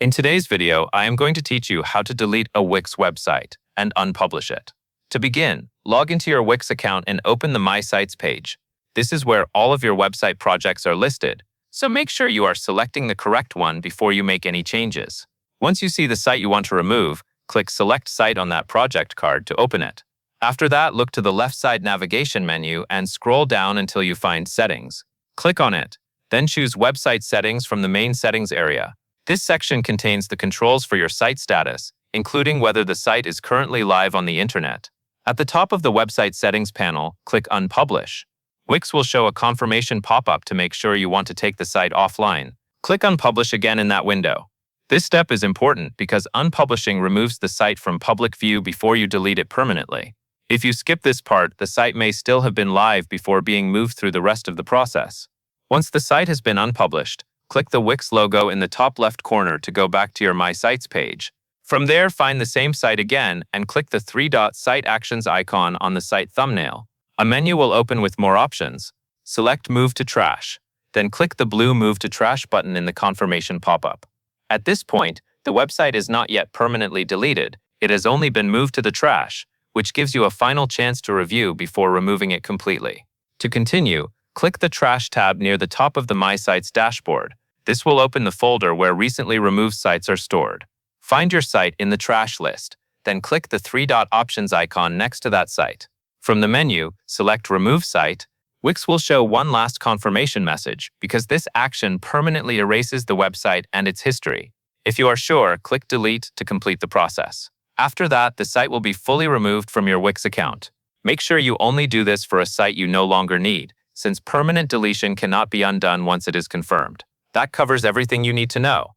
In today's video, I am going to teach you how to delete a Wix website and unpublish it. To begin, log into your Wix account and open the My Sites page. This is where all of your website projects are listed, so make sure you are selecting the correct one before you make any changes. Once you see the site you want to remove, click Select Site on that project card to open it. After that, look to the left side navigation menu and scroll down until you find Settings. Click on it, then choose Website Settings from the main settings area. This section contains the controls for your site status, including whether the site is currently live on the internet. At the top of the website settings panel, click Unpublish. Wix will show a confirmation pop-up to make sure you want to take the site offline. Click Unpublish again in that window. This step is important because unpublishing removes the site from public view before you delete it permanently. If you skip this part, the site may still have been live before being moved through the rest of the process. Once the site has been unpublished, click the Wix logo in the top left corner to go back to your My Sites page. From there, find the same site again and click the three-dot Site Actions icon on the site thumbnail. A menu will open with more options. Select Move to Trash, then click the blue Move to Trash button in the confirmation pop-up. At this point, the website is not yet permanently deleted. It has only been moved to the trash, which gives you a final chance to review before removing it completely. To continue, click the Trash tab near the top of the My Sites dashboard. This will open the folder where recently removed sites are stored. Find your site in the trash list, then click the three-dot options icon next to that site. From the menu, select Remove Site. Wix will show one last confirmation message because this action permanently erases the website and its history. If you are sure, click Delete to complete the process. After that, the site will be fully removed from your Wix account. Make sure you only do this for a site you no longer need, since permanent deletion cannot be undone once it is confirmed. That covers everything you need to know.